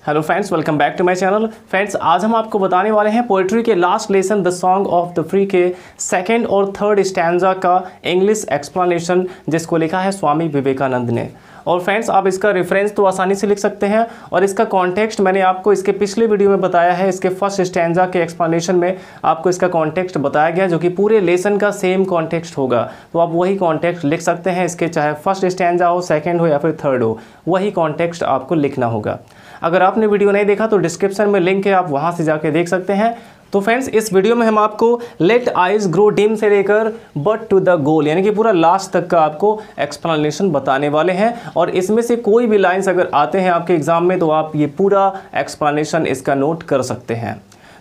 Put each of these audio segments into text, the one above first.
Hello friends, welcome back to my channel. Friends, आज हम आपको बताने वाले हैं पोइट्री के last lesson the song of the free के सेकंड और थर्ड स्टैंजा का इंग्लिश एक्सप्लेनेशन, जिसको लिखा है स्वामी विवेकानंद ने। और फ्रेंड्स, आप इसका रेफरेंस तो आसानी से लिख सकते हैं और इसका कॉन्टेक्स्ट मैंने आपको इसके पिछले वीडियो में बताया है। इसके फर्स्ट स्टैंजा के एक्सप्लेनेशन में आपको इसका कॉन्टेक्स्ट बताया गया, जो कि पूरे लेसन का सेम कॉन्टेक्स्ट होगा। तो आप वही कॉन्टेक्स्ट लिख सकते हैं इसके, चाहे फर्स्ट स्टैंजा हो, सेकेंड हो या फिर थर्ड हो, वही कॉन्टेक्स्ट आपको लिखना होगा। अगर आपने वीडियो नहीं देखा तो डिस्क्रिप्शन में लिंक है, आप वहां से जाके देख सकते हैं। तो फ्रेंड्स, इस वीडियो में हम आपको लेट आइज ग्रो डिम से लेकर बट टू द गोल यानी कि पूरा लास्ट तक का आपको एक्सप्लेनेशन बताने वाले हैं। और इसमें से कोई भी लाइंस अगर आते हैं आपके एग्जाम में तो आप ये पूरा एक्सप्लेनेशन इसका नोट कर सकते हैं।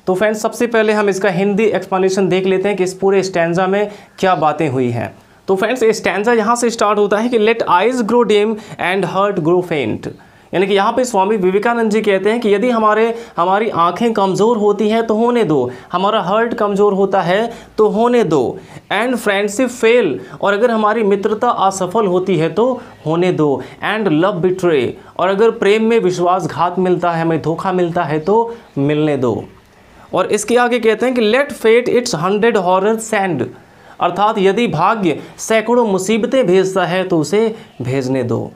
तो फ्रेंड्स, सबसे पहले हम इसका हिंदी एक्सप्लेनेशन देख लेते हैं कि इस पूरे स्टैंजा में क्या बातें हुई हैं। तो फ्रेंड्स, ये स्टैंजा यहाँ से स्टार्ट होता है कि let eyes grow dim and heart grow faint, यानी कि यहाँ पे स्वामी विवेकानंद जी कहते हैं कि यदि हमारी आंखें कमज़ोर होती हैं तो होने दो, हमारा हार्ट कमज़ोर होता है तो होने दो, एंड फ्रेंडशिप फेल, और अगर हमारी मित्रता असफल होती है तो होने दो, एंड लव बिट्रे, और अगर प्रेम में विश्वासघात मिलता है, हमें धोखा मिलता है तो मिलने दो। और इसके आगे कहते हैं कि let fate its 100 horror send, अर्थात यदि भाग्य सैकड़ों मुसीबतें भेजता है तो उसे भेजने दो।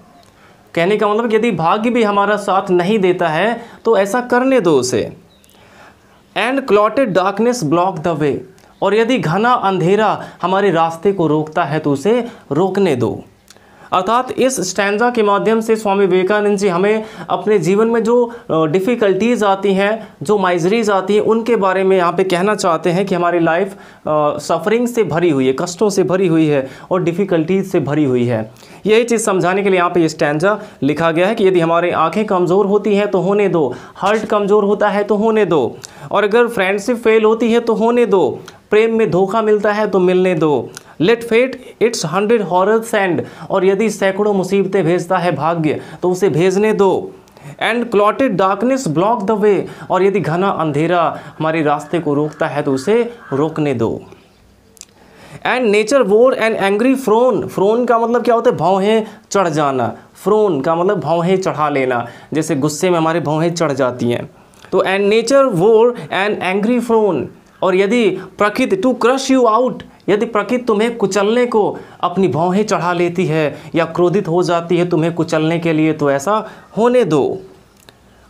कहने का मतलब यदि भाग्य भी हमारा साथ नहीं देता है तो ऐसा करने दो उसे। And clotted darkness block the way, और यदि घना अंधेरा हमारे रास्ते को रोकता है तो उसे रोकने दो। अर्थात इस स्टैंजा के माध्यम से स्वामी विवेकानंद जी हमें अपने जीवन में जो डिफ़िकल्टीज़ आती हैं, जो माइजरीज आती हैं, उनके बारे में यहाँ पे कहना चाहते हैं कि हमारी लाइफ सफरिंग से भरी हुई है, कष्टों से भरी हुई है और डिफ़िकल्टीज से भरी हुई है। यही चीज़ समझाने के लिए यहाँ पे ये स्टैंजा लिखा गया है कि यदि हमारी आंखें कमज़ोर होती हैं तो होने दो, हार्ट कमज़ोर होता है तो होने दो, और अगर फ्रेंडशिप फेल होती है तो होने दो, प्रेम में धोखा मिलता है तो मिलने दो। Let fate its 100 horror send, और यदि सैकड़ों मुसीबतें भेजता है भाग्य तो उसे भेजने दो। And clotted darkness block the way, और यदि घना अंधेरा हमारे रास्ते को रोकता है तो उसे रोकने दो। एंड नेचर वोर एंड एंग्री फ्रोन, फ्रोन का मतलब क्या होता है? भौहें चढ़ जाना। फ्रोन का मतलब भौहें चढ़ा लेना, जैसे गुस्से में हमारे भौहें चढ़ जाती हैं। तो एंड नेचर वोर एंड एंग्री फ्रोन, और यदि प्रकृति टू क्रश यू आउट, यदि प्रकृति तुम्हें कुचलने को अपनी भौहें चढ़ा लेती है या क्रोधित हो जाती है तुम्हें कुचलने के लिए, तो ऐसा होने दो।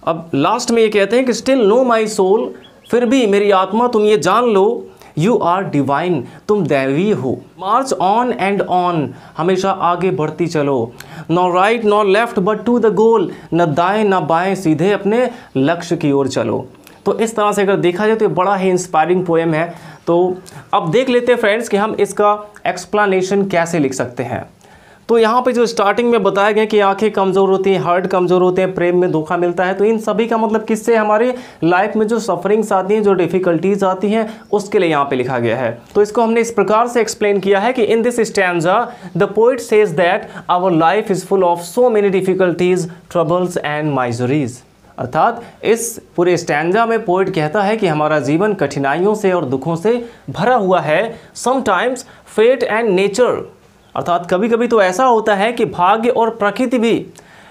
अब लास्ट में ये कहते हैं कि स्टिल नो माई सोल, फिर भी मेरी आत्मा तुम ये जान लो, यू आर डिवाइन, तुम दैवीय हो। मार्च ऑन एंड ऑन, हमेशा आगे बढ़ती चलो। Nor right nor left but to the goal, न दाएं न बाएं, सीधे अपने लक्ष्य की ओर चलो। तो इस तरह से अगर देखा जाए तो ये बड़ा ही इंस्पायरिंग पोएम है। तो अब देख लेते हैं फ्रेंड्स कि हम इसका एक्सप्लेनेशन कैसे लिख सकते हैं। तो यहाँ पे जो स्टार्टिंग में बताया गया कि आंखें कमज़ोर होती हैं, हार्ट कमज़ोर होते हैं, प्रेम में धोखा मिलता है, तो इन सभी का मतलब किससे? हमारे लाइफ में जो सफरिंग्स आती हैं, जो डिफ़िकल्टीज आती हैं, उसके लिए यहाँ पे लिखा गया है। तो इसको हमने इस प्रकार से एक्सप्लेन किया है कि in this stanza the poet says that our life is full of so many difficulties, troubles and miseries. अर्थात इस पूरे स्टैंजा में पोइट कहता है कि हमारा जीवन कठिनाइयों से और दुखों से भरा हुआ है। समटाइम्स फेट एंड नेचर, अर्थात कभी कभी तो ऐसा होता है कि भाग्य और प्रकृति भी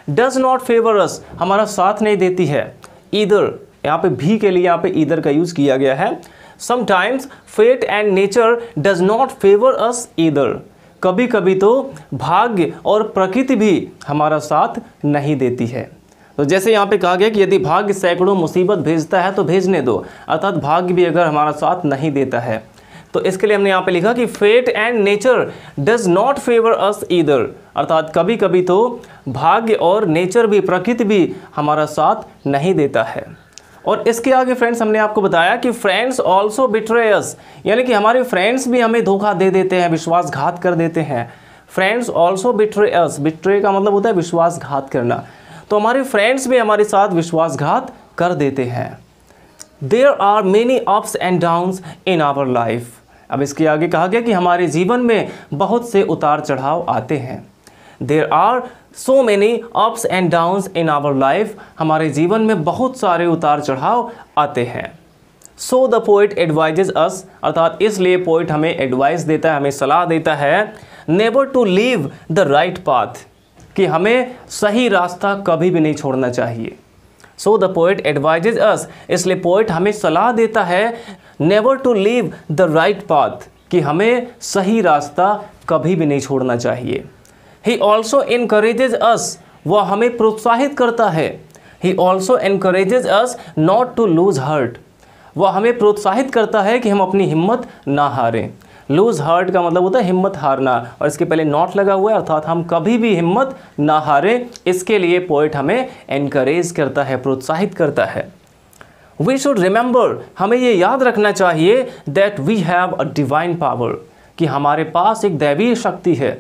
डज नॉट फेवर अस, हमारा साथ नहीं देती है। ईदर, यहाँ पे भी के लिए यहाँ पे ईदर का यूज़ किया गया है। Sometimes fate and nature does not favour us either, कभी कभी तो भाग्य और प्रकृति भी हमारा साथ नहीं देती है। तो जैसे यहाँ पे कहा गया कि यदि भाग्य सैकड़ों मुसीबत भेजता है तो भेजने दो, अर्थात भाग्य भी अगर हमारा साथ नहीं देता है, तो इसके लिए हमने यहाँ पे लिखा कि fate and nature does not favour us either, अर्थात कभी कभी तो भाग्य और नेचर भी, प्रकृति भी हमारा साथ नहीं देता है। और इसके आगे फ्रेंड्स हमने आपको बताया कि फ्रेंड्स ऑल्सो बिट्रे अस, यानी कि हमारे फ्रेंड्स भी हमें धोखा दे देते हैं, विश्वासघात कर देते हैं। फ्रेंड्स ऑल्सो बिट्रे अस, बिट्रे का मतलब होता है विश्वासघात करना, तो हमारे फ्रेंड्स भी हमारे साथ विश्वासघात कर देते हैं। There are many ups and downs in our life, अब इसके आगे कहा गया कि हमारे जीवन में बहुत से उतार चढ़ाव आते हैं। There are so many ups and downs in our life, हमारे जीवन में बहुत सारे उतार चढ़ाव आते हैं। So the poet advises us, अर्थात इसलिए पोइट हमें एडवाइस देता है, हमें सलाह देता है, never to leave the right path, कि हमें सही रास्ता कभी भी नहीं छोड़ना चाहिए। So the poet advises us, इसलिए पोएट हमें सलाह देता है never to leave the right path, कि हमें सही रास्ता कभी भी नहीं छोड़ना चाहिए। ही ऑल्सो इनकरेजेज अस, वह हमें प्रोत्साहित करता है। He also encourages us not to lose heart, वह हमें प्रोत्साहित करता है कि हम अपनी हिम्मत ना हारें। लूज हार्ट का मतलब होता है हिम्मत हारना, और इसके पहले नॉट लगा हुआ है, अर्थात हम कभी भी हिम्मत ना हारें। इसके लिए पोएट हमें एनकरेज करता है, प्रोत्साहित करता है। वी शुड रिमेंबर, हमें ये याद रखना चाहिए that we have a divine power, कि हमारे पास एक दैवीय शक्ति है।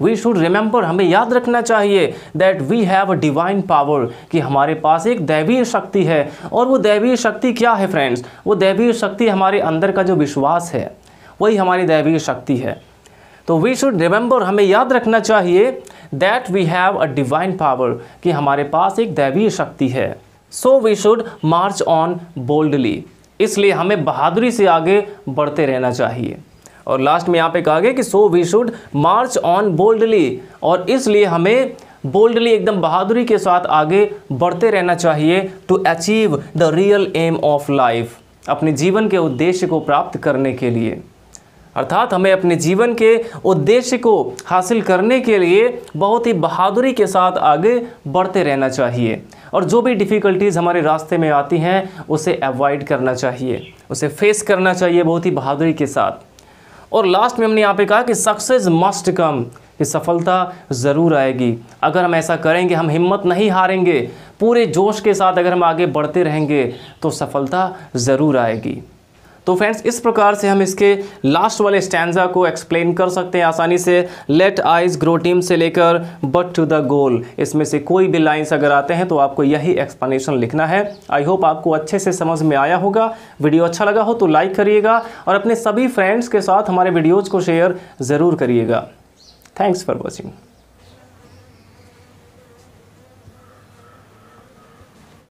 वी शुड रिमेंबर, हमें याद रखना चाहिए that we have a divine power, कि हमारे पास एक दैवीय शक्ति है। और वो दैवीय शक्ति क्या है फ्रेंड्स? वो दैवीय शक्ति हमारे अंदर का जो विश्वास है, वही हमारी दैवीय शक्ति है। तो वी शुड रिमेंबर, हमें याद रखना चाहिए that we have a divine power, कि हमारे पास एक दैवीय शक्ति है। So we should march on boldly, इसलिए हमें बहादुरी से आगे बढ़ते रहना चाहिए। और लास्ट में यहाँ पे कहा गया कि so we should march on boldly, और इसलिए हमें बोल्डली एकदम बहादुरी के साथ आगे बढ़ते रहना चाहिए to achieve the real aim of life, अपने जीवन के उद्देश्य को प्राप्त करने के लिए। अर्थात हमें अपने जीवन के उद्देश्य को हासिल करने के लिए बहुत ही बहादुरी के साथ आगे बढ़ते रहना चाहिए, और जो भी डिफ़िकल्टीज़ हमारे रास्ते में आती हैं उसे अवॉइड करना चाहिए, उसे फेस करना चाहिए बहुत ही बहादुरी के साथ। और लास्ट में हमने यहाँ पे कहा कि सक्सेस मस्ट कम, कि सफलता ज़रूर आएगी। अगर हम ऐसा करेंगे, हम हिम्मत नहीं हारेंगे, पूरे जोश के साथ अगर हम आगे बढ़ते रहेंगे तो सफलता ज़रूर आएगी। तो फ्रेंड्स, इस प्रकार से हम इसके लास्ट वाले स्टैंजा को एक्सप्लेन कर सकते हैं आसानी से। लेट आइज ग्रो टीम से लेकर बट टू द गोल, इसमें से कोई भी लाइंस अगर आते हैं तो आपको यही एक्सप्लेनेशन लिखना है। आई होप आपको अच्छे से समझ में आया होगा। वीडियो अच्छा लगा हो तो लाइक करिएगा, और अपने सभी फ्रेंड्स के साथ हमारे वीडियोज़ को शेयर ज़रूर करिएगा। Thanks for watching.